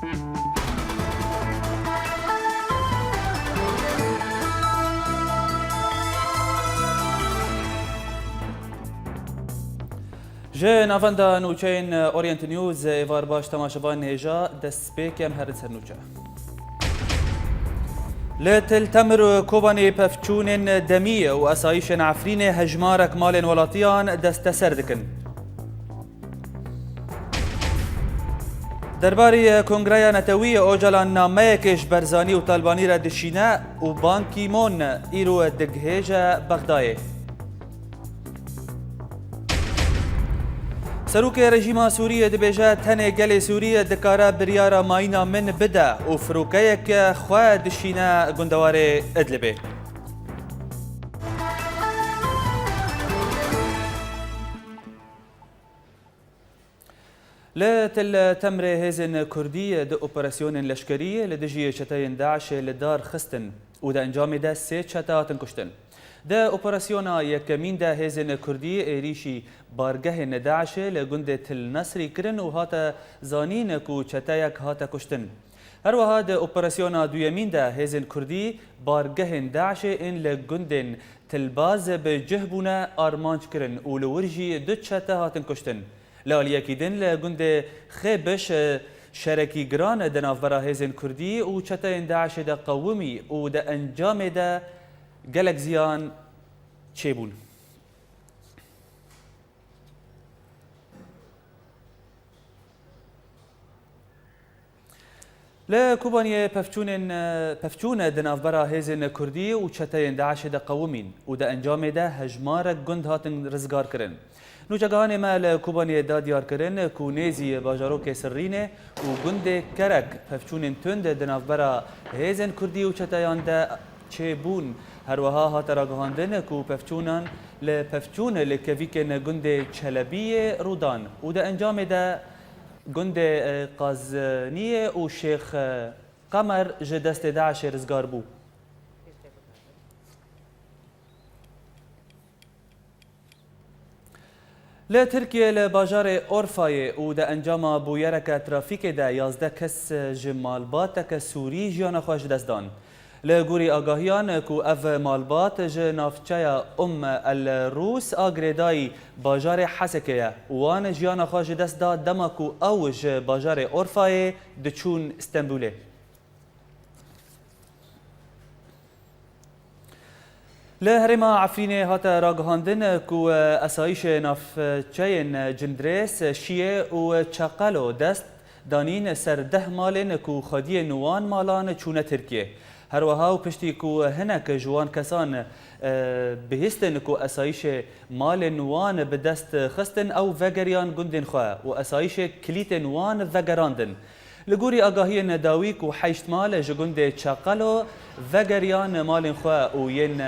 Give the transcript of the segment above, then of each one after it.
جه نافندا نوچین اورینت نیوز ایوار باش تماشاوان هجا دست پیکم هرد سر نوچه لتل تمر کوبانی پفچون دمیه و اسایش عفرین هجمارک مال ولاتیان دست سردکن درباری کنگره نتوی اوجلان نامه کش برزانی و طالبانی را دشینه و بانکی مون ایرو دگهیج بغدایه سروک رژیم سوریه دبیجه تن گل سوریه دکاره بریاره ماینا من بده و فروکه که خواه دشینه گندوار ادلبه لتل تمر هزن كردي د اوبراسيون لشكريه لدجي شتاين داعش لدار خستن ودا انجام دا سي شتاتن كشتن دا اوبراسيون يكمين دا هزن كردي ايريشي بارگه داعش لگند تل نصري كرن وهاتا زانين كو شتايك هاتا كشتن هر وها دا اوبراسيون دويمين دا هزن كردي بارگه داعش ان لگند تلباز بجهبونا ارمانج كرن ولورجي دو شتا هاتن كشتن لالیکیدن لگند خیبش شرکی گران دنافبرا هزن کردی و چتاین داعش دا قومی و دا انجام دا گلک زیان چه بون لكوبانية پفچون دنافبرا هزن كردي و چتاين داعش دا قومين و دا انجام دا هجمارك گند هاتن رزگار کرن نوچگان ما لكوبانية دا ديار کرن كو نيزي باجاروك سرينه و گند کرک پفچون تند دنافبرا هزن كردي و چتاين دا چه بون هر وها هات راگهاندن کو پفچونان لپفچون لکویکن گند چلبی رودان و دا انجام دا گند قازنیه و شیخ قمر جدست داعش رزگار بو لترکیه لباجار اورفای و دا انجام بویرک ترافیک دا 11 کس جمالبات سوری جیان خوش دستدان لگوری آگاهیان کو اف مالبات جنافچه الروس آگریدای باجار حسکه وان جیان خواج دست دا دما کو اوج باجار اورفای دچون استنبوله لهرما عفرینه هاتا راگهاندن کو اسایش نافچه جندرس شیه و چقلو دست دانین سر 10 مالن کو خادی نوان مالان چونه ترکیه هر وها و پشتی کو هنک جوان کسان بهستن کو اسایش مال نوان به دست خستن او وگریان گندن خواه و اسایش کلیت نوان وگراندن لگوری آگاهی نداوی کو حیشت مال جگند چاقلو وگریان مال خواه و ین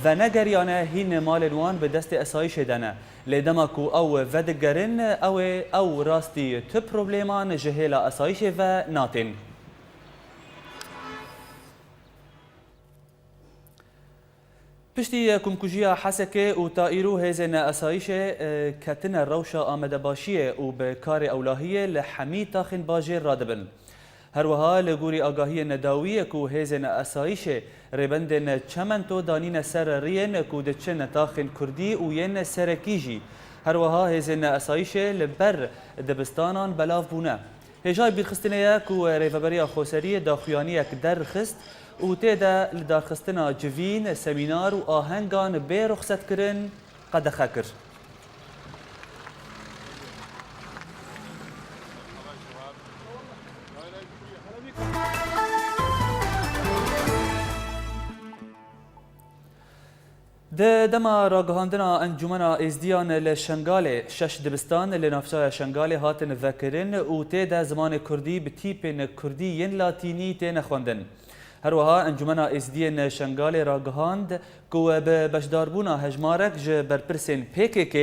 ونگریان هین مال نوان به دست اسایش دنه لدما کو او ودگرن او راستی تو پروبلیمان جهیلا اسایش و ناتن پشتی کمکوژیا حسکه و تائیرو هزن اسایش کتن روشا آمده باشیه و به کار اولهیه لحمی تاخن باجر رادبن هر وها لگوری آگاهی نداویه کو هزن اسایش ربندن چمنتو دانین سر رین کو دچن تاخن کردی و ین سرکیجی هر وها هزن اسایش لبر دبستانان بلاف بونه هجای بیرخستنه کو ریفبریا خوسری داخویانی در خست و تیدا لدارخستنا جوین سمینار و آهنگان به رخصت کرن قد خکر دما راگهاندنا انجمنا ازدیان لشنگال شش دبستان لنافشای شنگال هاتن ذکرن و تیدا زمان کردی به تیپن کردی ین لاتینی تین خواندن هر وها انجمنا ازدیان شنگال راگهاند کو به بشداربونا هجمارک ج برپرسن PKK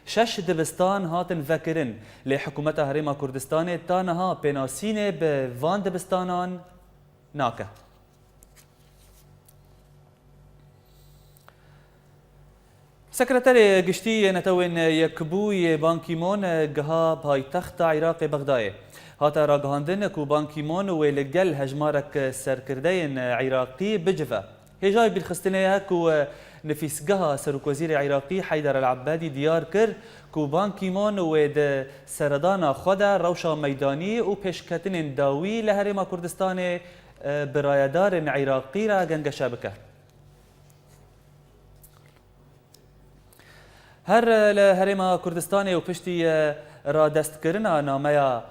شش دبستان هاتن ذکرن لحکومت هرما کردستان تانها پناسین به وان دبستانان ناکه سكرتاري قشتي نتوين يكبوي بانكيمون قها بايتخت عراق بغداد هاتا راگهاندن کو بان کی مون و لگل هجمارک سرکردین عراقی بجفه هجای بالخستنه کو نفیسگاه سروک وزیر عراقی حیدر العبادی دیار کرد کو بان کی مون و د سردان خود روشا میدانی و پیشکتن داوی لهرما کردستان برایدار عراقی را گنگ شبکه هر لهرما کردستان و پشتی را دست کرنا نامه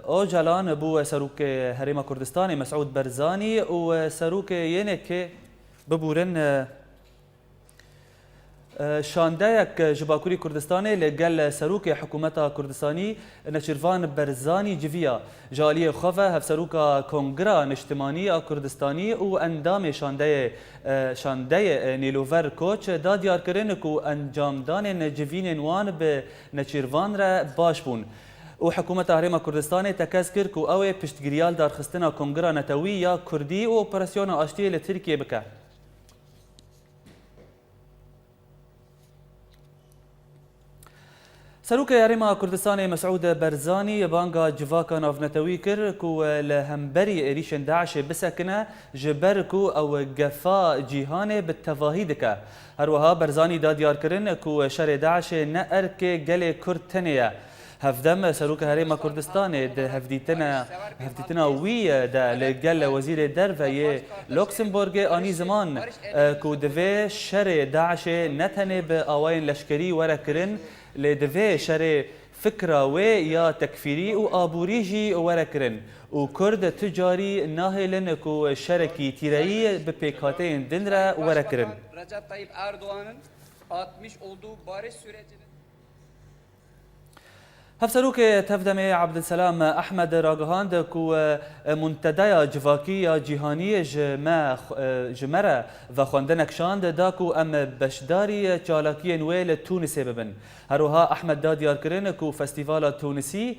اوجلان بو سروک هرما کردستان مسعود برزانی و سروک یعنی که ببورن شاندایک جباکوری کردستان لگل سروک حکومت کردستانی نچروان برزانی جویا جالی خوفه هف سروک کنگرا نشتمانی کردستانی و اندام شاندای نیلوور کوچ دا دیار کرن کو انجامدان جوین وان به نچروان را باش بون و حکومت هرما کردستان تکز کرد کو او پشتگیریال دارخستنا کنگرا نتوی یا کردی و اپراسیون آشتی لترکیه بکه سروک هرما کردستان مسعود برزانی بانگا جواکا نافنتوی کر کو لهمبری ایریشن داعش بسکنه جبر کو او گفا جیهان بالتواهی دکه هروها برزانی دا دیار کرن کو شر داعش نأرک گل کرتنیه هفدم سروک هرما کردستان ده هفدیتنا وی ده لگل وزیر دروی لوکسمبورگ آنی زمان کو دوی شر داعش نتنه به آوائن لشکری ورکرن لدوی شر فکره و یا تکفیری و آبوریجی ورکرن و کرد تجاری ناهلن کو شرکی تیرایی به پیکاته دن را ورکرن Recep Tayyip Erdoğan'ın atmış olduğu barış sürecinin هفسروك تفدم عبد السلام أحمد راغهاند كو منتدى جواكي جهاني جمرة وخواندنك شاند داكو أم بشداري چالاكي نويل تونس ببن هروها أحمد دا ديار كرن كو فستيفال تونسي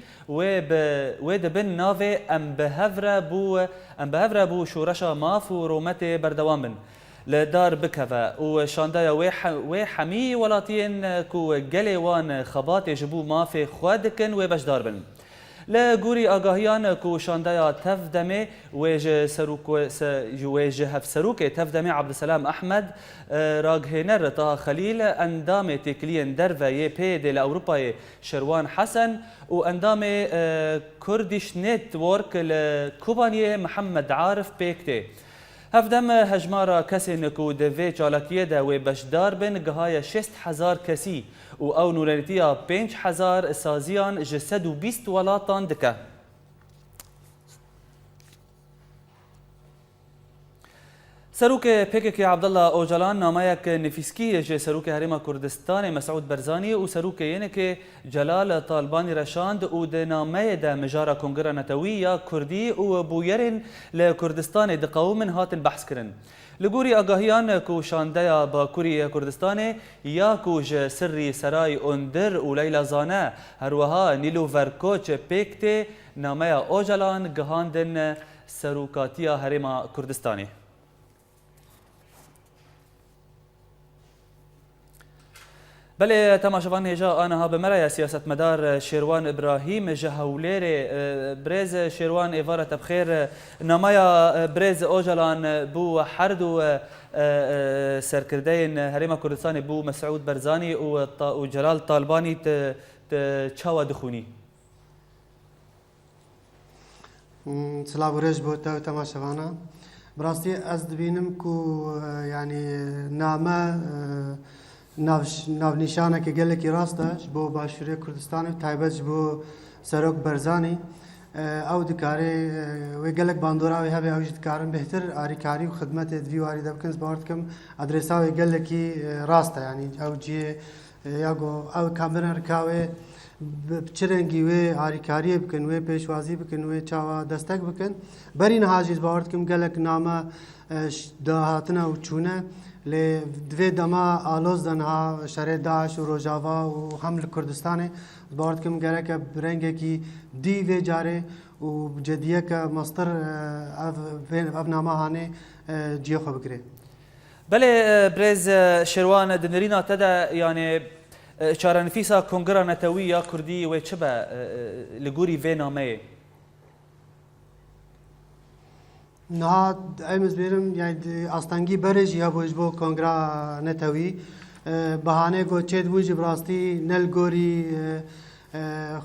ودبن ناوي أم بهفرة بو شورشا ماف و رومت بردوان بن لدار بكفا وشاندايا وي حمي ولاتين كو جليوان خبات جبو ما في خوادكن وباش داربن لغوري اغاهيان كو شاندايا تفدمي ويج سروك ويج هف سروك تفدمي عبد السلام احمد راغهنر طه خليل اندام تكلين درفا بي دي لاوروبا شروان حسن واندام كرديش نتورك لكوبانيه محمد عارف بيكتي هفدم هجمارا کسی نکو دوی چالاکیه ده و بشدار بن گهای 60,000 کسی و او نورانیتیا 5,000 سازیان جسد و 20 ولاتان دکه سروک پیکک عبدالله اوجلان نامایک نفیسکی جه سروک هرما کردستان مسعود برزانی و سروک یعنی که جلال طالبانی رشاند و ده نامه ده مجارا کنگرا نتوی یا کردی و بویرین لکردستان ده قومن هاتن بحث کرن لگوری آگاهیان کو شانده باکوری کردستان یا کو سری سرای اندر و لیلا زانه هروها نیلو ورکوچ پیکت نامه اوجلان گهاندن سروکاتی هرما کردستانی بله تماشاوان هجا آنها بمرأي سیاست مدار شیروان ابراهیم جهولیر برز شیروان ایوارت بخیر نمایا برز اوجلان بو حردو سرکردین هرما کردستان بو مسعود برزانی و جلال طالبانی چاوا دخونی سلام ورج بوتا تماشاوانا براستی از دبینم کو یعنی نامه ناونیشانه که گلکی راسته بو باشوری کردستان تایبت بو سروک برزانی او دکاره و گلک باندوراوی هبه اوج دکارن بهتر آریکاری و خدمت دویواری دبکنز باورد کم ادرساوی گلکی راسته یعنی او جی یاگو او کامرن رکاوی بچرنگی و آریکاری بکن و پیشوازی بکن و چاوا دستک بکن برین حاجز باورد کم گلک نامه دهاتنا و چونه لدوی دما آلوز دنها شر داعش و روجاوا و حمل کردستان باورد کم گره که برنگه کی دی و جاره و جدیه که مستر اف نامه هانه جیو خو بگیره بله برز شروان دنرینا تدا يعني شارنفيسا كونغرا نتوية كردي وشبه لجوري في نامه نهاد امز بیرم یعنی آستانگی برج یا بوج بو کنگرا نتوی بهانه گو چید بوج براستی نل گوری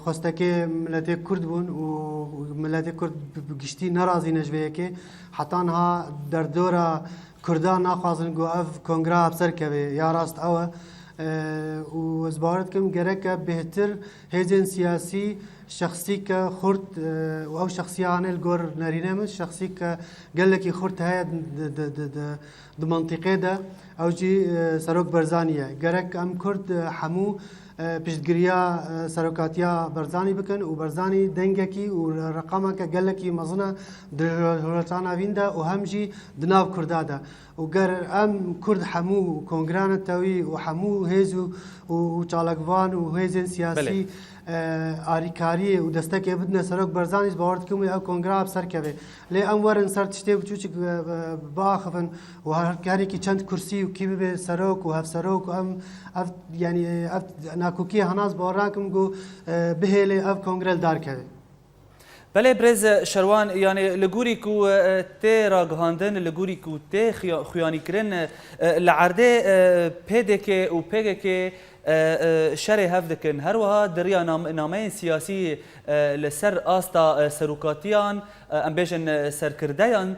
خستکه ملت کرد بون و ملت کرد بگشتی نرازی نجوه که حتی ها در دورا کردان نخوازن گو اف کنگرا ابسر که یا راست اوه و ازبارت کم گرک بهتر هزین سیاسی شخصی که خورد و او شخصی آنه الگور نرینه مش شخصی که قال لك خورد های د منطقه ده او جی سروک برزانیه گرک ام کرد حمو پشتگیریا سروکاتیا برزانی بکن و برزانی دنگه کی و رقمه که قال لك مزنه دولتانا وینده و همجی دناو کرده ده و گر ام کرد حمو کنگران تاوی و حمو هیزو و چالکوان و هیزن سیاسی آریکاری و دسته بدنا سرک برزانیش باورد کمی او کنگرا بسر که لی ام ورن سر تشتی بچوچک باخفن و هر کی چند کرسی و کی به سرک و هف سرک و ام اف یعنی اف ناکوکی هناز باورانکم گو بهله اف کنگرل دار که بله برز شروان يعني لجوري كو تي راغهاندن لجوري كو تي خياني كرن لعرده بيدك و بيجك شري هفدكن هروها دريا نامين سياسي لسر آستا سروكاتيان ام بيجن سركرديان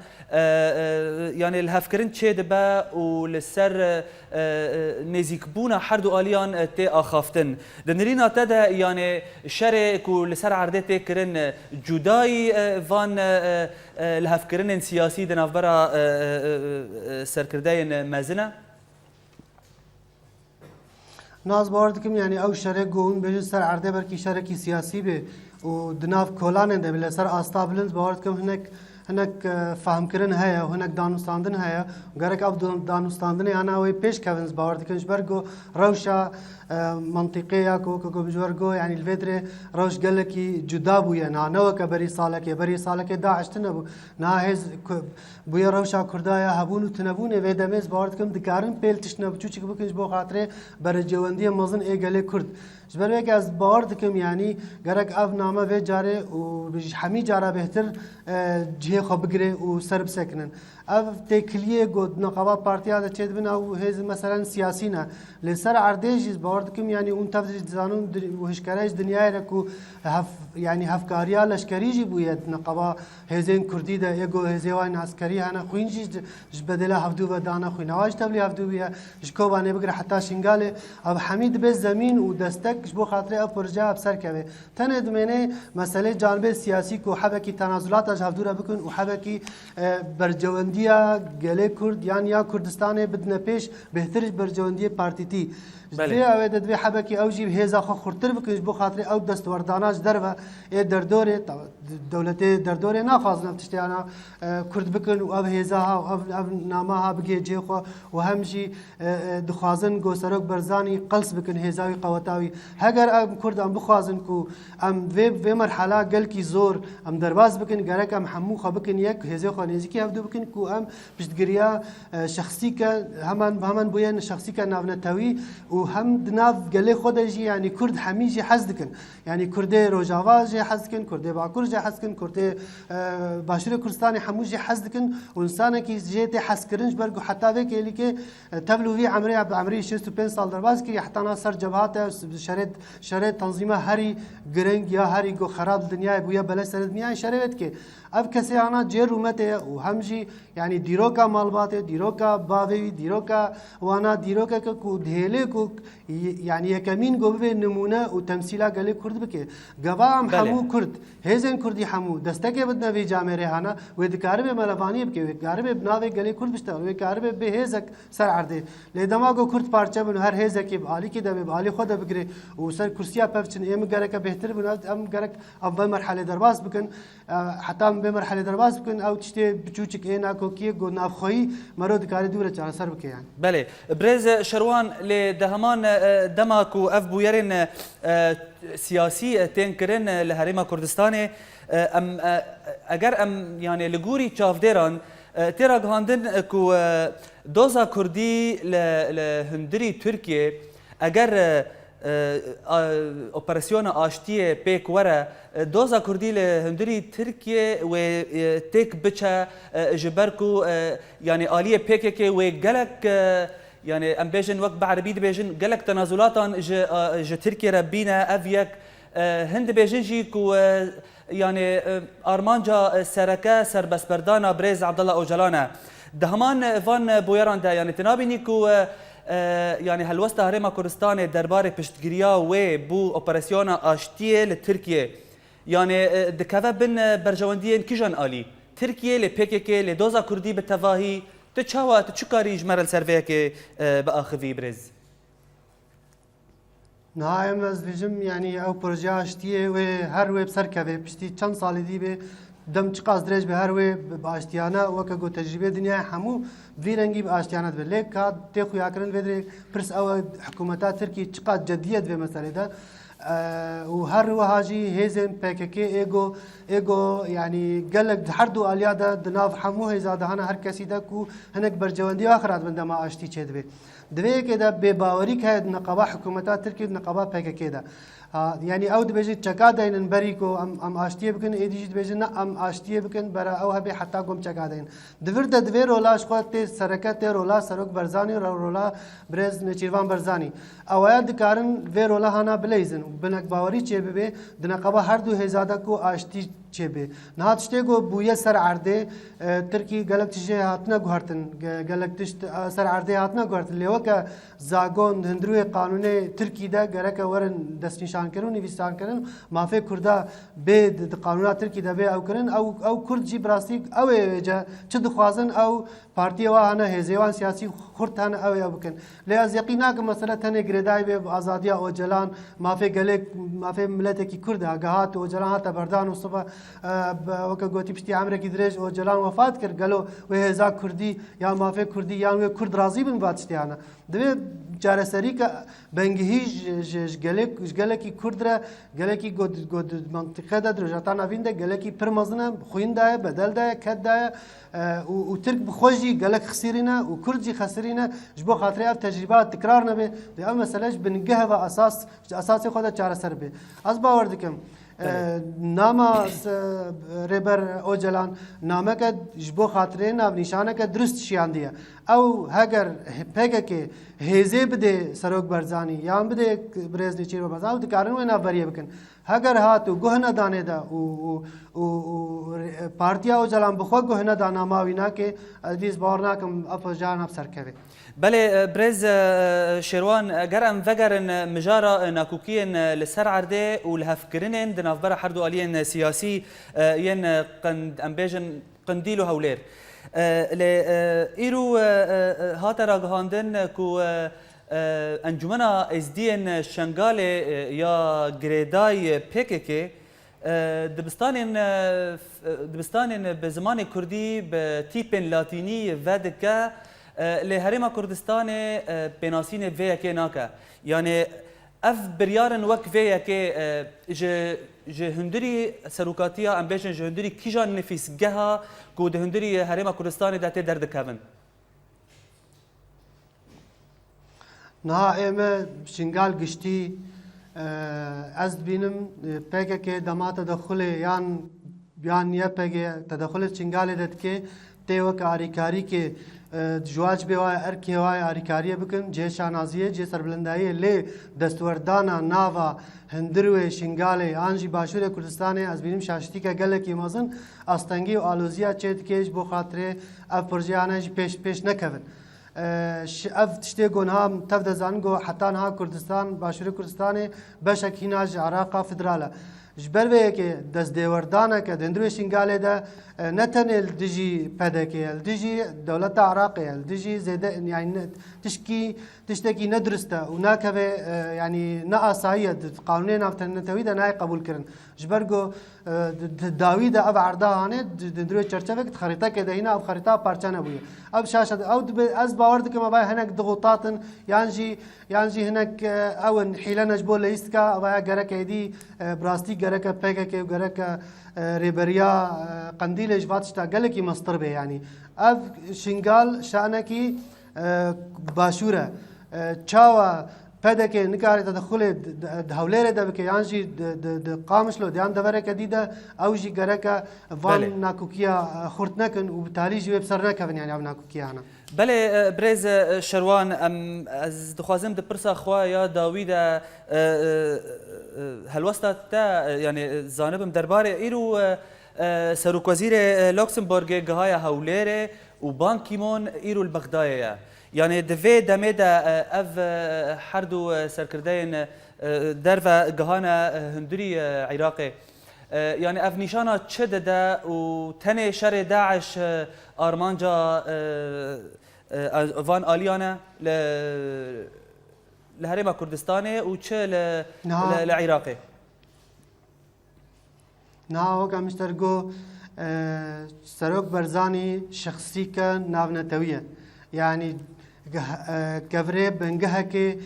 يعني الهفكرن تشي دبا ولسر نزيكبونا حردو آليان تي آخافتن دنرينا تدا يعني شري كو لسر عرده تي كرن جداي فان الهفكرن سياسي دنافبرا سركرديان مازنه ناز باردكم يعني او شرك قوم بيجن سر عرده بركي شركي سياسي به ودناف كولان ده بلا سر استابلنس باردكم هناك فهم كرن هيا وهناك دانوستاندن هيا وقالك اب دانوستاندن انا وي بيش كافنز باردكم جبرجو روشا منطقيه كو بجورجو يعني الفيدري روش قال لك جدا بويا نانو كبري صالك داعش تنبو ناهز بويا روشا كردايا هبون تنبون ويدمز باردكم دكارن بيل تشنب چوچك بكنج بو خاطر برجوندي مزن اي قال كرد جبرك از باردكم يعني قالك اف نامه و جاري و حمي جاره بهتر جه خو بگره و سرب سکنن اف تکلیه گود نقابه پارتیا ده چید بنا و هز مثلا سیاسی نه لسر عردیج باردكم يعني اون تفضل زانون و هشکارش دنیای رکو هف يعني هفکاریا لشکریجی بوید نقابه هزین کردی ده یگو هزیوان عسکری هنه خوینجی بدلا هفدو و دانا خوینواج تبلی هفدو بیا شکوبانه بگره حتی شنگاله اب حمید به زمین و دستک بو خاطر اف پرجا ابسر کوي تنه دمنه مسئله جانب سیاسی کو حبکی تنازلات اج هفدو بکن و حبکی برجوندیا گله کرد یعنی یا کردستان بدنا پیش بهتر برجوندی پارتیتی زي اويد دبي حبكي اوجي هيزا خو خرتر بكش بو خاطري او دستورداناج دربه در دوره دولتي در دوره نافازنا تشتي انا كرد بكن و اب هيزاها و اب نامها بگي جيخو وهمجي دخوازن گو سرک برزاني قلص بكن هيزاوي قوتاوي هگر ام كرد ام بخوازن كو ام في مرحله قال كي زور ام درباز بكن گرك ام حمو خو بكن يك هيزا خو نزيكي ابدو بكن كو ام بشتگريا شخصي ك همان بوين شخصي ك نافنتاوي وهم دناف قال خودجي يعني كرد حميجي حزدكن يعني كردي روجاوا جي حزدكن كردي باكور جي حزدكن كردي باشور كردستاني حموجي حزدكن وانسان كي جيتي حسكرنج برغو حتى بك اللي كي تبلو في عمري 65 سال درباز كي حتى ناصر جبهات شريط تنظيمه هري جرنج يا هري جو خراب الدنيا بويا بلا سند دنيا شريط كي اب کسی آنا جه رومته و همجی یعنی دیروکا مالباته دیروکا باوی دیروکا وانا دیروکا کو دهله کو یعنی یکمین گو به نمونه و تمثیلا گله کرد بکه گوام حمو کرد هزن کردی حمو دستک بدنا وی جامعه رهانا و دکار به ملوانی بکه و دکار به بناوی گله کرد بشته و دکار به هزک سر عرضه لدماغو کرد پارچه بن هر هزکی بالی کی ده بالی خود بگیره و سر کرسیا پفچن ام گرک بهتر بن ام گرک اول مرحله درباس بکن حتی بمرحله درباس بكن او تشتي بچوچك اينا كوكي گو نافخوي مرود كاري دوره چار سر بك يعني بله برز شروان لدهمان دماكو اف بويرن سياسي تنكرن لهريما كردستان ام اگر ام يعني لغوري چافديران تيرا گاندن كو دوزا كردي لهندري تركيا اگر اپراسیون آشتی پیک وره دوزا کردی لهندری ترکیه و تک بچه جبرکو یعنی آلیه پیک که و گلک يعني ام بيجن وقت بعربي بيجن قالك تنازلاتان ج تركيا ربينا افيك هند بيجن جي كو يعني ارمانجا سركا سربس بردانا بريز عبد الله اوجلانا دهمان فان بويران ده يعني تنابيني كو يعني هلوستا هرما كردستان دربار پشتگیریا و بو اپراسیون آشتیه لترکیه يعني دكافا بن برجوانديين كيجان آلي تركيا لبيكك لدوزا كردي بالتفاهي تشاوا تشكاري جمرل سرفيك بآخذي برز نهاية از بيجم يعني او بروجي اشتيه و هر ويب سركبه بشتي چند سال دي به دم چقاس درج به هر ويب باشتيانا وكا تجربه دنيا همو في رنگي باشتيانا به ليك كاد تخو ياكرن بدري برس او حكومتات تركي چقاس جديت به مساله ده و هر وهاجي هيزن بيككي ايجو يعني قال لك حردو اليادا دناف حمو هيزاده هنا هر كسي ده كو هناك برجواندي اخرات بنده ما اشتي چد به دوی که ده بباوری که نقابه حکومتات ترکی نقابه پککی ده يعني او دبيجي چکا داين بريكو ام اشتيه بكن ايديجي دبيجي نا ام اشتيه بكن برا او هبي حتى قوم چکا داين دفر ده دوی رولاش خود سرکت رولا سرک برزانی رولا برز نچیروان برزانی اوایل دکارن وی رولا هانا بلیزن بنک باوری چه ببه دنقابه هر دو هزاده کو اشتی چه به نهات شته گو بویه سر عرده ترکی گلک تجه هاتنا گوهرتن گلک تشت سر عرده هاتنا گوهرتن لیو که زاگون هندروی قانون ترکی ده گرک ورن دست نشان کرن نویسان کرن مافی کرده به قانون ترکی ده به او کرن او کرد جی براستی او جا چه دخوازن او پارتی وانه هزیوان سیاسی خورتان او بکن لی از یقینا که مثلا تنه گردای به آزادی او جلان مافی گلک مافی ملت کی کرد اگهات او جلان هات بردان و صبح وکا گوتی پشتی عمرکی درج او جلان وفات کرد گلو و هزا کردی یا مافی کردی یا و کرد راضی بن باتشتیانا دوی جاره سری که بنگهی گلکی کرد را گلکی گود منطقه ده درجاتان آوین ده گلکی پرمزنه خوین ده بدل ده کد ده و ترک بخوجی گلک خسیرینه و کردی خسیرینه جبو خاطر اف تجربات تکرار نبه ده اما مسئله بنگه و اساس خود جاره سر به از باور دکم ناما ربر اوجلان نامه که جبو خاطره نام نشانه که درست شیاندیه او هگر پگه که هزه بده سروک برزانی یا بده برزنی چیر و بزاو دکارن و نافریه بکن هگر هاتو گهنه دانه دا و پارتیا اوجلان بخوا گهنه دانا ماوینا که ادویز باورنا کم افجان افسر که بله برز شيروان جرم فجرن مجارة ناكوكين لسر عرده والهفكرنن دنافبرا حردو الين سياسي ين قند امبيجن قنديلو هولير ل ايرو هاتا راغهاندن كو انجمنا ازدين شنغالي يا جريداي بيكيكي دبستانن بزمان كردي بتيبن لاتيني فادكا لهرما كردستان بناسين فيا كي ناكا يعني اف بريارن وك فيا كي ج هندري سروكاتيا ام بيجن ج هندري كيجان نفيس جها كود هندري هرما كردستان دات درد كافن نها اما شنغال گشتي از بينم پگه که دما تدخل یان یا پگه تدخل شنغال دت که تیو کاری که جواج بوای ارکی وای آریکاریه بکن جه شانازیه جه سربلندایه لی دستوردانا ناوا هندروی شنگاله آنجی باشور کردستان از بینیم شاشتی که گله کی مازن استنگی و آلوزیا چید کهش بو خاطره اف پروژه آنج پیش نکوین اف تشتی گونها تفد زنگو حتی نها کردستان باشور کردستان بشک هیناج عراق فدراله جبر به که دست دیوردانه که دندروی شنگاله ده نتنه دجی پدکه دجی دولت عراقی دجی زیده يعني تشتكي ندرسته وناكبه يعني ناقصايه قانونين نفتنتوي ده ناي قبول كرن جبرگو داوید اب عردانه دندروی چرچوک خریطه که ده هنا اب خریطه پارچانه بويه اب شاشه او از باورد که ما باي هناك ضغوطات يانجي هناك او حيله نجبو ليستكا ابا گرك ايدي براستي گرك پگه که گرك ريبريا قنديل اجبات تا گلکی مستر به يعني اف شنگال شانکی باشوره چاوا پدك نكاري تدخل هوليره دبك يانجي قامش له ديان دبرك ديدا او جي غرك فان ناكوكيا خورتنكن وبالتالي جي بسرنك يعني اب ناكوكيا انا بله بريز شروان ام از دخوازم دبرسا خوا يا داوود هلوستا تا يعني زانبم درباره ايرو سروك وزير لوكسمبورغ جهايا هوليره وبان كيمون ايرو البغدايه يعني دفي دميدا اف حردو سركردين درفا جهانا هندري عراقي يعني اف نشانا تشددا وتني شر داعش ارمانجا فان اليانا لهرم كردستاني وتش لعراقي ناو كم مشتركو سروك برزاني شخصي كان نافنتويه يعني كفري بنجهك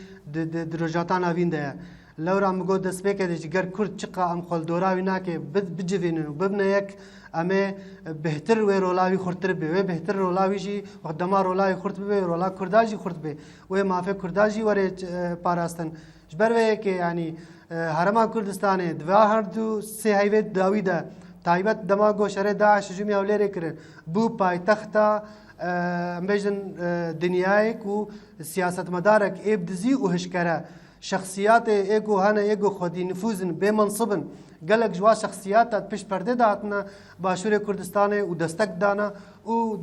دروجاتان أفين ده لو رام قد دسبك ده جر كرد شقة أم خال دورا ويناك بتجفين وببنا يك أما بهتر ورولاوي خرطر به بهتر رولاوي جي وقدما رولاوي خرط به رولا كرداجي خرط به وما في كرداجي وري باراستن جبر ويك يعني هرما كردستان دوا هردو سه هيفت داويدا تايبت دماغو شر داعش جميع وليري كرن بو باي تختا مجن دنیایک و سیاست مدارک ایب دزی و هشکره شخصیات ایگو هنه ایگو خودی نفوذن به منصبن گلک جوا شخصیات پیش پرده داتنا باشور کردستان و دستک دانا و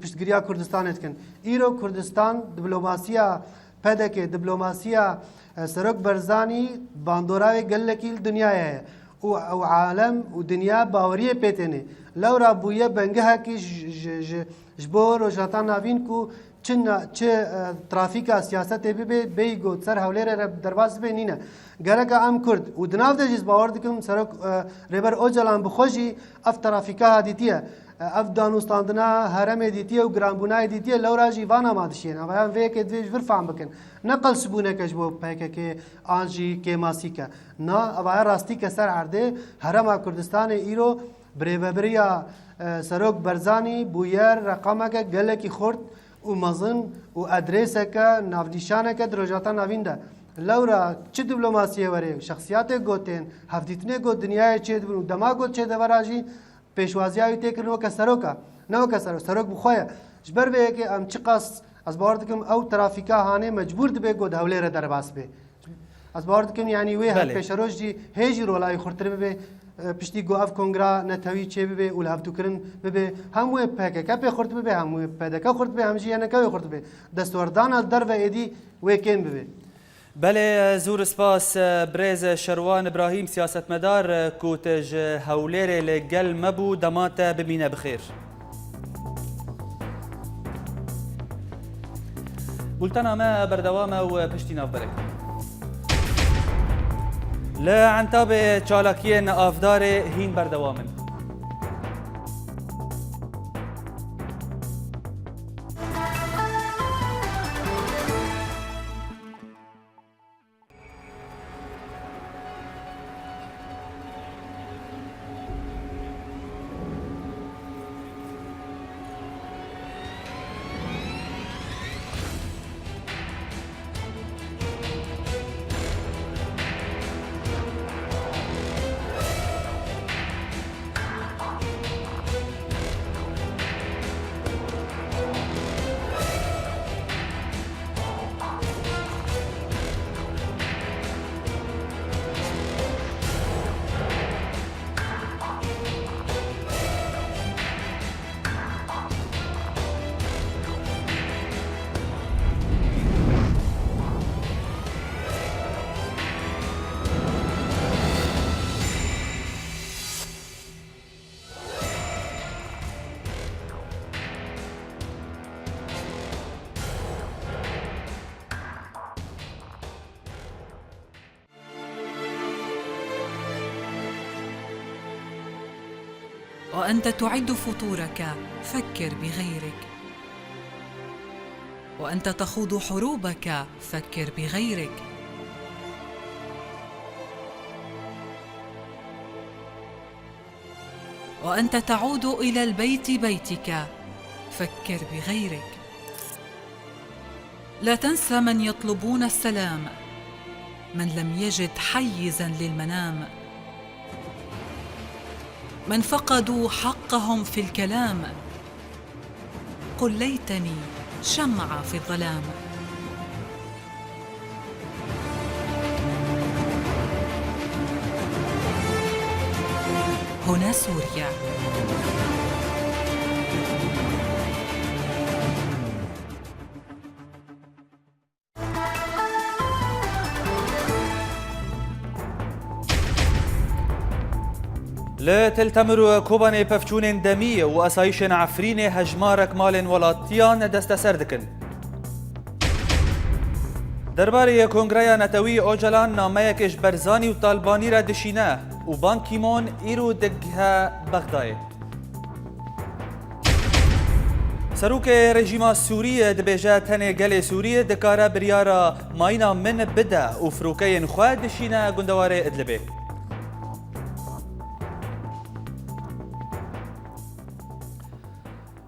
پیشگیری کردستان کن ایرو کردستان دیپلماسیا پدک دیپلماسیا سرک برزانی باندوراوی گلکی دنیای و عالم و دنیا باوریه پیتنه لو رابویه بنگه کی جبور و جاتان ناوین کو چه ترافیکا سیاست بی بیگو سر حوله درواز بینینه گرک ام کرد و دناو دجیز باور دکم سرک ریبر اوجلان بخوشی اف ترافیکا دیتیه اف دانوستاندنا هرم دیتیه و گرانبونای دیتیه لو راجی وانا مادشین اما ویک دویج ورفام بکن نقل سبونه کجبو پیک که آنجی که ماسیکه نا اما راستی که سر عرده هرم کردستان ایرو بريبريا سروك برزاني بوير رقمك قالك خورت ومظن وادريسك نافنيشانك دروجاتا نافيندا لورا چه دبلوماسيه وري شخصيات گوتين هفتيتنه گو دنيا چه دماغو چه دراجي پیشوازیای تکرنو که سروکا نو که سروک بخواه جبر به که ام چقاس از باوردکم او ترافیکا هانه مجبور دبه گود حوله را در باس به از باوردکم يعني وی هر پیشروش جی هیجی رولای خورتر به پشتی گو اف کنگرا نتوی چه به اول هفتو کرن به همو پک که خورت به همو پدکا خورت به همجی نه که خورت به دستوردان در و ایدی ویکن به بله زور سپاس بريز شروان ابراهيم سياسة مدار كوتج هوليري لقل مبو دمات بمينا بخير بولتنا ما بردوامه وبشتينا ببرك لا عنتابه چالاكيين افداري هين بردوامن وأنت تعد فطورك فكر بغيرك، وأنت تخوض حروبك فكر بغيرك، وأنت تعود إلى البيت بيتك فكر بغيرك. لا تنسى من يطلبون السلام، من لم يجد حيزا للمنام، من فقدوا حقهم في الكلام. قل ليتني شمعة في الظلام. هنا سوريا. لا تلتمر كوباني بفجون دمية وأسايش عفريني هجمارك مال ولاتيان دست سردكن. درباري كونغريا نتوي أوجلان ناميك إش برزاني وطالباني را دشيناه وبان كيمون إيرو دقها بغداي. سروك رژیم سوریه دبیجه تنه گل سوریه دکاره بریارا ماینا من بده و فروکین خواه دشینه گندواره ادلبه.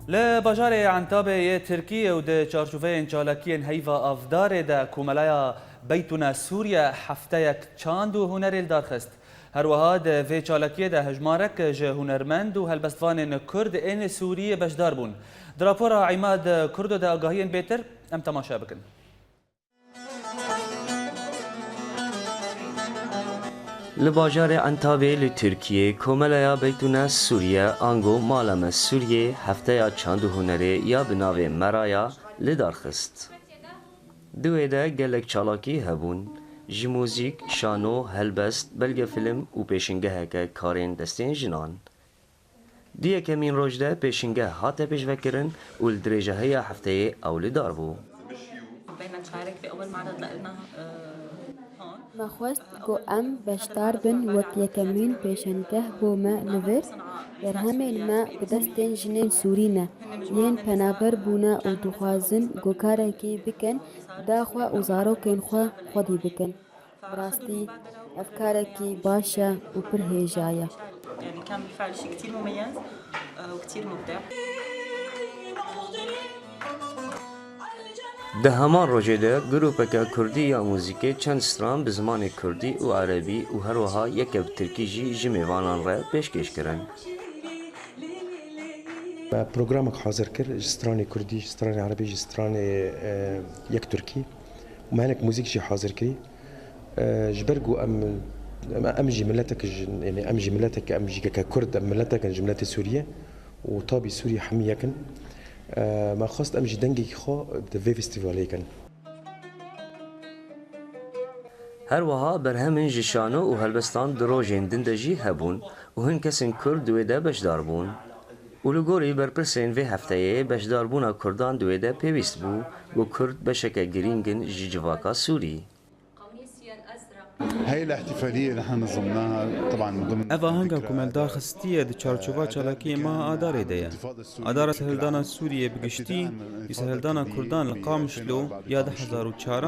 لباجار عنتابه ترکیه و ده چارچوفه چالاکین هیوا افدار ده کوملایا بیتونا سوریه هفته یک چاند و هنر دارخست. هر وها ده وی چالاکیه ده هجمارک جه هنرمند و هلبستوان کرد این سوریه بشدار بون. دراپورا عماد کرد ده آگاهین بیتر ام تماشا بکن. لباجار انتابه لترکیه کوملایا بیتونا سوریه آنگو مالم سوریه هفته یا چاند هنره یا بناوه مرایا لدارخست. دوی ده گلک چالاکی هبون جی موزیک، شانو، هلبست، بلگه فیلم و پیشنگه که کارین دستین جنان. دیه کمین روش ده پیشنگه هاته پیش وکرن و الدرجه های هفته اولی دار بو. حبينا نشارك بأول معرض لنا هون. ما خواست گو ام بشتار بن وقت یکمین پیشنگه بو ما نویر در همین ما بدستین جنین سورینه ین پنابر بونا و دخوازن گو کارکی بکن داخوا و زاروکین خوا خودی بکن براستی افکارکی باشا و پرهیجایا. يعني كان بالفعل شيء كتير مميز وكتير مبدع. ده همان روژه ده گروپک کردی یا موزیک چند ستران به زمان کردی و عربی و هر وها یک ترکی جی جمیوانان را پیشکش کردن. برنامج حاضر کرد سترانی کردی، سترانی عربی، سترانی یک ترکی و مالک موزیک جی حاضر کردی. جبرگو امجی ملتك يعني امجي ملتك امجي ككرد ملتك جملة سورية وطابي سوريا حمية كن ما خاص امجي دنجي خو دفي فيستيفالي كن. هر وها برهمن جشانو و هلبستان دروجين دندجي هبون و هن کسین کرد دویده بشدار بون. اولوگوری برپرسین وی هفته بشدار بونا کردان دویده پیوست بو و کرد بشکه گرینگن جیجواکا سوری. هاي الاحتفالية نحن نظمناها طبعا من ضمن اوا هنگا کوملدار خستیه د چارچوبا چالاکی ما آدار ایده آدار سهلدانا سوریه بگشتی سهلدانا کردان لقامشلو یا 1004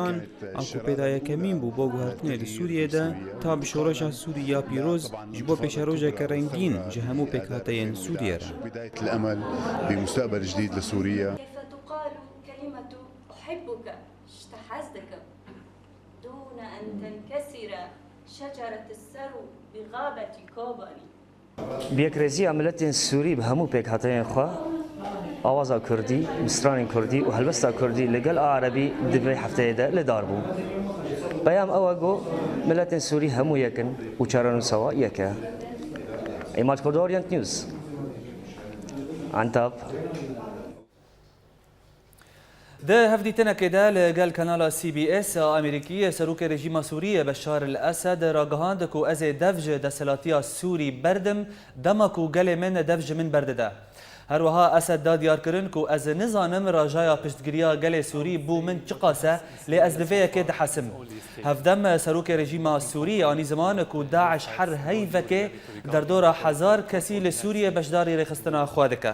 آنکو پیدای کمین بو باگو هرتنه لسوریه ده تا بشورش سوریا پیروز جبو پیش روژه کرنگین جهمو پیکاتین سوریه را. بداية الأمل بمستقبل جديد لسوريا. كيف تقال كلمة أحبك اشتحزتك دون أن تنكسر شجرة السرو بغابة كوباني. بیاکرزی عملت سوری به همو پیک هاتین خوا آوازا کردی، مصران کردی و هلبستا کردی لگل عربی دوی هفته ده لدار بو. بیام اوگو ملت سوری همو یکن و چارانو سوا یکه. ایماد کردوریانت نیوز. عنتاب. ده هفديتنا كده لقال كنال CBS أمريكية سروك رژیم سوریه بشار الأسد راجهاند کو از دفج دسلاتیا سوری بردم دمکو گل من دفج من برده. هر وها أسد داد یار کرن کو از نظام راجایا پشتگیریا گل سوری بو من چقاسه لی از دفعه که حسم. هفدم سروک رژیم سوریه آنی زمان کو داعش حر هیفکه در دور 1000 کسی لسوریه بشداری رخستنا خوادکه.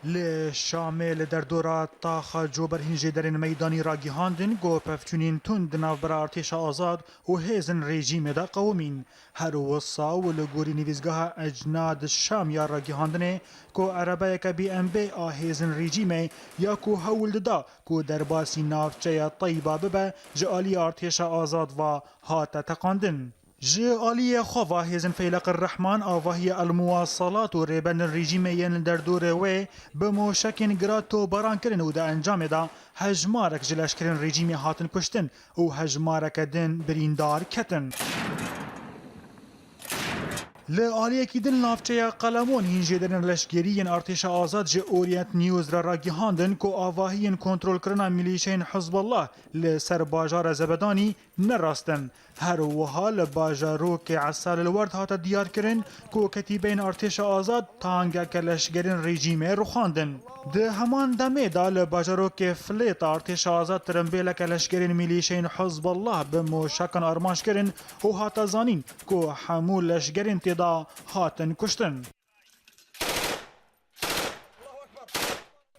لی شامل در دورات تاخ جوبر هنجی درین میدانی را گیهاندن گو پفچونین تند ناو برا ارتش آزاد و هیزن رژیم دا قومین هر وصا و لگوری نویزگاه اجناد شام یا را گیهاندنه کو عربه که بی ام بی آهیزن رژیم یا کو هول دا کو در باسی نافچه طیبه ببه جالی ارتش آزاد و هات تقاندن جالی خوا هیزن فیلق الرحمن آواهی المواصلات و ریبن الرژیم ین در دوره وی بموشکن گراتو بران کرن و دا انجام دا هجمارک جلش کرن رژیم هاتن کشتن و هجمارک دن بریندار کتن لآلیه کی دل نافچه قلمون هنجی درن لشگریین ارتش آزاد جه اورینت نیوز را گیهاندن که آواهین کنترل کرنا میلیشین حزب الله لسر باجار زبدانی نراستن هر وها لباجارو که عسال الورد هاتا دیار کرن که کتیبین ارتش آزاد تانگا که لشگرین رژیم رو خواندن ده همان دمه دا لباجارو که فلیت ارتش آزاد ترنبیل که لشگرین میلیشین حزب الله بموشکن ارماش کرن و هاتا زانین که حمول لشگرین دا هاتن کشتن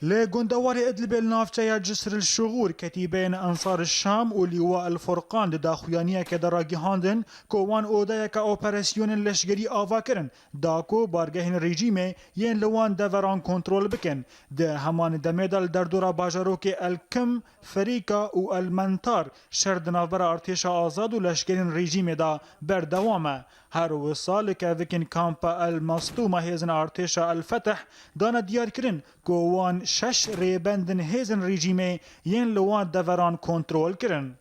لگندوار ادلب النافچه جسر الشغور کتیبین انصار الشام و لیواء الفرقان دا خویانیه که در گیهاندن که وان اوده که اپراسیون لشگری آوا کرن دا که بارگهن رژیم ین لوان دوران کنترول بکن ده همان دمیدل در دورا باجارو که الکم فریکا و المنتار شرد نافبر ارتش آزاد و لشگرین رژیم دا بردوامه هر وصال که وکن کامپ المصطومه هیزن ارتش الفتح دانا دیار کرن که وان 6 ریبندن هیزن رژیمه ین لوان دوران کنترول کرن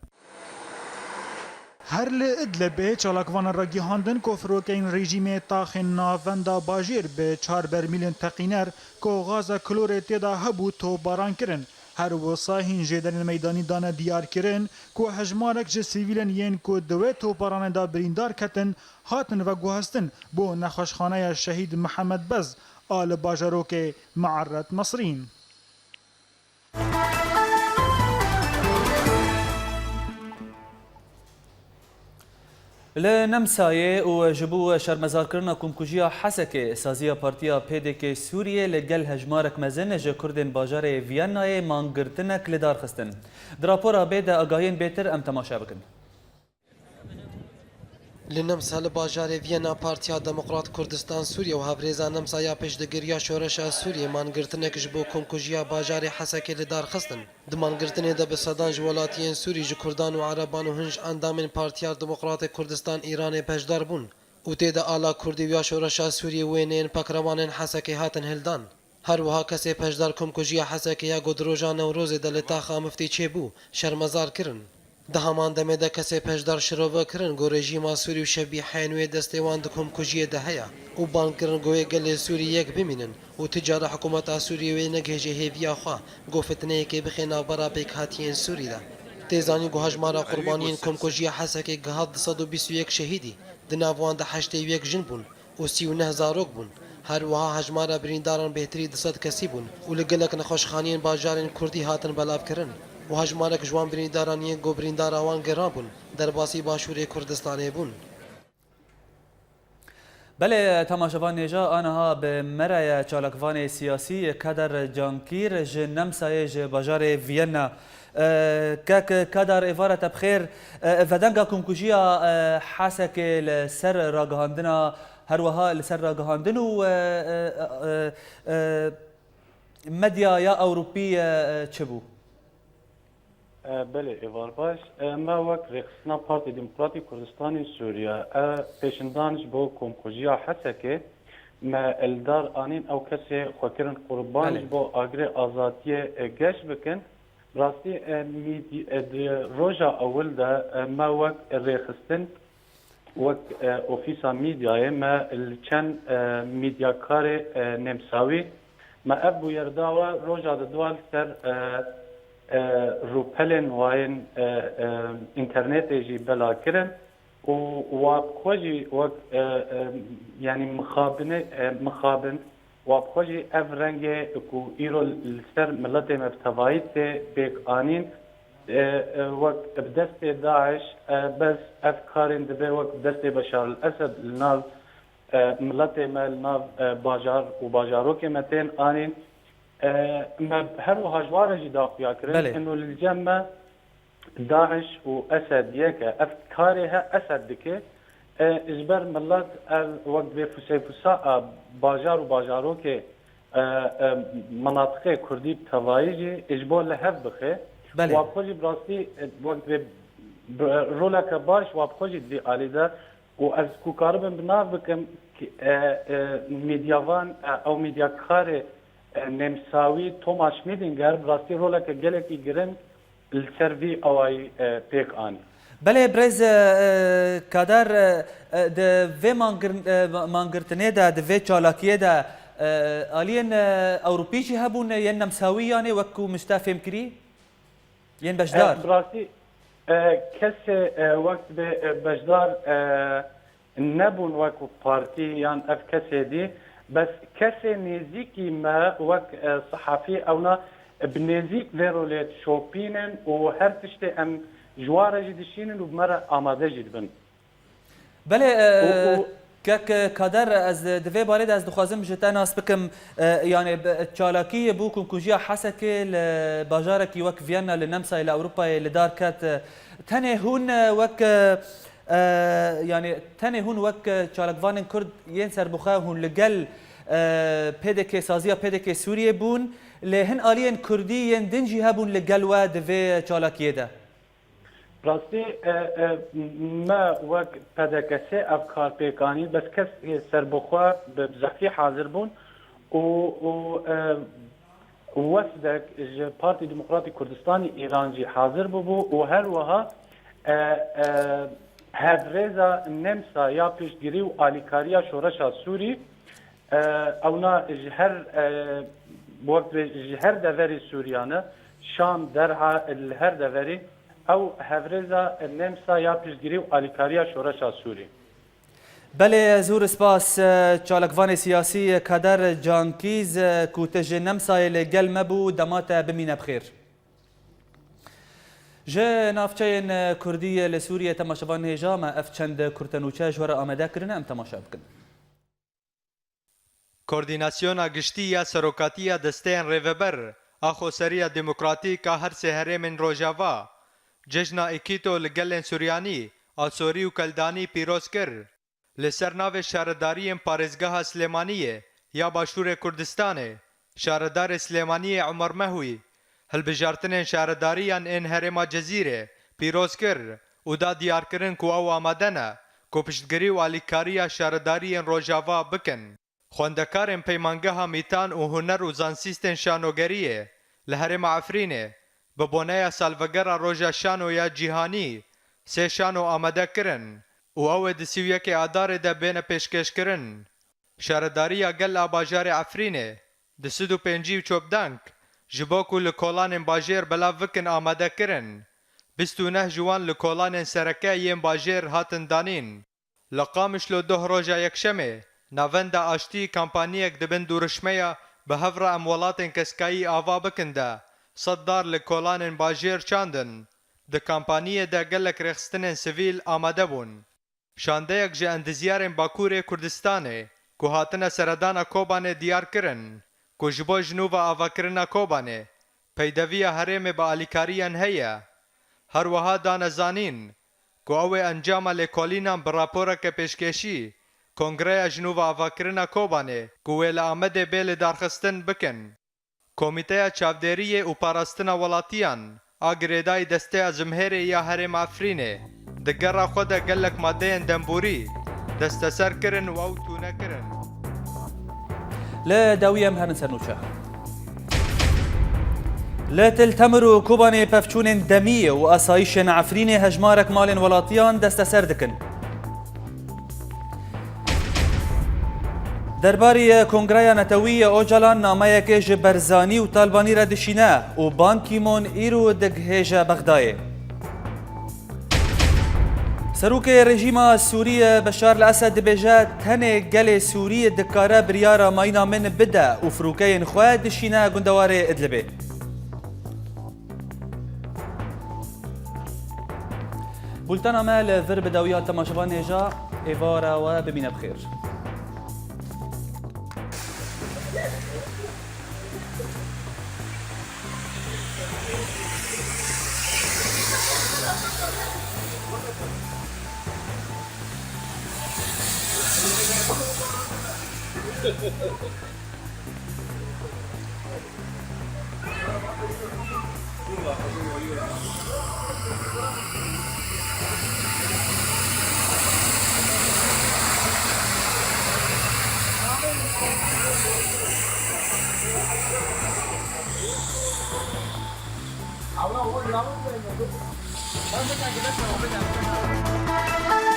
هر لادلب چالاکوان را گیهاندن که فروکین رژیم تاخ ناوندا باجیر به 4 برمیل تقینر که غاز کلور تیدا هبو تو باران کرن هر وصا هنجی در میدانی دانا دیار کرن که هجمارک جه سیویلن ین که دوی تو باران دا بریندار کتن هاتن و گوهستن بو نخوشخانه شهید محمد بز آل باجروک معرت مصرین لنمسایه و جبو شرمزار کرنا کمکوژیا حسکه سازیا پارتیا پیدک سوریه لگل هجمارک مزن جه کردن باجار ویانای مانگرتنک لدار خستن دراپورا بید اگاهین بیتر ام تماشا بکن لنمسا لباجار وینا پارتیا دموکرات کردستان سوریه و هفریزا نمسا یا پشتگیریا شورش سوریه مانگرتنک جبو کمکوژیا باجار حسکه لدار خستن دمانگرتنه ده بسادان جوالاتیین سوری جو کردان و عربان و هنج اندامین پارتیا دموکرات کردستان ایران پشدار بون و تیده آلا کردی ویا شورش سوریه وینین پکروانین حسکه هاتن هلدان هر وها کسی پشدار کمکوژیا حسکه یا گدروجا نوروز دلتاخا مفتی چه بو شرمزار کرن ده همان دمه ده کسی پشدار شروع کرن گو رژیم سوری و شبیه حینوی دستیوان ده کمکوژی ده هیا و بان کرن گوی گل سوری یک بمینن و تجار حکومت سوری و نگهجه هیویا خواه گو فتنه که بخینا برا بیک هاتین سوری ده تیزانی گو هجمارا قربانین کمکوژی حسکه گهاد 121 شهیدی ده ناوان ده 81 جن بون و 39 زاروک بون هر وها هجمارا برینداران بهتری 200 کسی بون و لگلک نخوشخانین باجارین کردی هاتن بلاب کرن و هجمارک جوان بریندارانی گو بریندار آوان گران بون در باسی باشوری کردستانی بون بله تماشاوان نیجا آنها به مرای چالاکوان سیاسی کدر جانکیر جه نمسای جه باجار وینا که کدر ایوارت بخیر ودنگا کمکوژیا حسک لسر راگهاندنا هر وها لسر راگهاندن و مدیا یا اوروپی چه بو؟ بله ایوار باش ما وقت رخصنا پارتی دموکراتی کردستان سوریه پیشندانش با کمکوژیا حسکه ما الدار آنین او کسی خوکرن قربانش با آگره آزادی گش بکن راستی روژا اول ده ما وقت رخصتن وقت اوفیسا میدیای ما چند میدیاکار نمساوی ما ابو یرداوا روژا دوال سر روپلن واین اینترنت جی بلا کرن و وابخوجی وقت یعنی مخابن وابخوجی اف رنگ کو ایرو سر ملت مفتوایت بیک آنین وقت بدست داعش بس افکارین دبی وقت دست بشار الاسد لناف ملت مال ناف باجار و باجارو که متین آنین ما هروها جوارجي داخل كرن بله. انه الجمع داعش واسد يكا افكارها اسد دكه اجبر ملت وقت بفسيفساء باجار وباجارو که مناطق كردي بتوايجي اجبار لهف بخه بله. وابخوجي براسي وقت رولك باش وابخوجي دي آليدا واز كوكاربن بناف بكم ميديافان او ميدياكار نمساوي توماش ميدنگر براسي رولك جلكي گرن السرفي اواي بيك آني بله برز کادر د و مانگرتنه ده د و چالاکیه ده آلین اوروپی جی هبون ین نمساوی یعنی وکو مستفهم کری ین بجدار براسي کس وقت بجدار نبون وکو پارتی یان اف کسی دی بس کسی نزیکی ما وک صحافی اونا بنزیک ویرولت شوپینن و هر تشتی ام جواره جی دشینن و بمره آماده جی دبن بله که کادر از دوی بارد از دخوازم جتا ناس بکم یعنی چالاکی بو کنکوژیا حسکه لباجارکی وک وینا لنمسا الى اوروبا لدار کت تنه هون وک يعني تاني هون وك چالکوان کرد ين سربخا هون لگل پدک سازیا پدک سوریه بون لهن آلین کردی ين دنجی هبون لگل و دوی چالاکیه ده راستی ما وك پدک سه افکار پیکانی بس کس سربخا بزخی حاضر بون و وفدك بارتي ديمقراطي كردستاني ايرانجي حاضر بو وهر وها هدريزا نمسا يا بيشگيري و آليكاريا شورشا سوري اونا جهر بوقت جهر دوري سوريانا شام درها الهر دوري او هدريزا نمسا يا بيشگيري و آليكاريا شورشا سوري بله زور سپاس چالکوان سیاسی کادر جانکیز کوتج نمسای لگل مبو دمات بمینه بخیر جه نافچین کردی لسوریه تماشاوان هجا ما اف چند کرتنوچه جوار آمده کرنه ام تماشا بکن کوردیناسیونا گشتی یا سروکاتی یا دستین ریوبر آخو سریا دموکراتیک هر سهره من روجاوا جشنا اکیتو لگلن سوریانی آسوری و کلدانی پیروز کر لسر ناو شهرداری پارزگاه سلیمانیه یا باشور کردستانه شهردار سلیمانیه عمر مهوی هلبجارتن شهرداریان این هرما جزیره پیروز کر و دا دیار کرن کو او آمدنه کو پشتگری و آلیکاری شهرداری روجاوا بکن خواندکار پیمانگاه میتان و هنر و زانسیستن شانوگریه لهرما عفرینه ببونه سالوگر روجا شانو یا جیهانی سه شانو آمده کرن و او دسیویه که آدار ده بین پیشکش کرن شهرداری گل آباجار عفرینه دسدو پنجی و چوبدنک جباکو لکولان باجر بلا وکن آمده کرن 29 جوان لکولان سرکه یم باجر هاتن دانین لقامش لو ده روژا یکشمه ناوند آشتی کمپانیک دبن دورشمه به هفر امولاتن کسکایی آوا بکنده صدار لکولان باجر چاندن ده کمپانیه ده گلک رخستن سویل آمده بون شانده یک جه اندزیار باکور کردستانه که هاتن سردان کوبانه دیار کرن که جبو جنوب آوا کرن کوبانه پیدوی حرم با آلیکاریان هیا هر وها دان زانین که او انجام لکولینان براپورا که پیشکشی کنگره جنوب آوا کرن کوبانه که ویل آمده بیل دارخستن بکن کمیته چاودری و پاراستن ولاتیان آگریدای دسته ازمهری یا حرم افرینه دگرا خود گلک ماده دنبوری دست سر کرن و او تونه کرن لا داوية هرن سنوشا لا تلتمروا كوباني بفشون دمية وأسايش عفريني هجمارك مال ولاطيان دست سردكن درباري كونغرايا نتوية أوجلان نامايا كيج برزاني وطالباني ردشينا وبانكيمون إيرو دقهيجا بغداية سروک رژیم سوریه بشار الاسد بجا تنه گل سوریه دکاره بریارا ماینا من بده و فروکین خواه دشینه گندوار ادلبه بولتان عمل ور بدویات تماشوان هجا ایوارا و ببینه بخیر Allah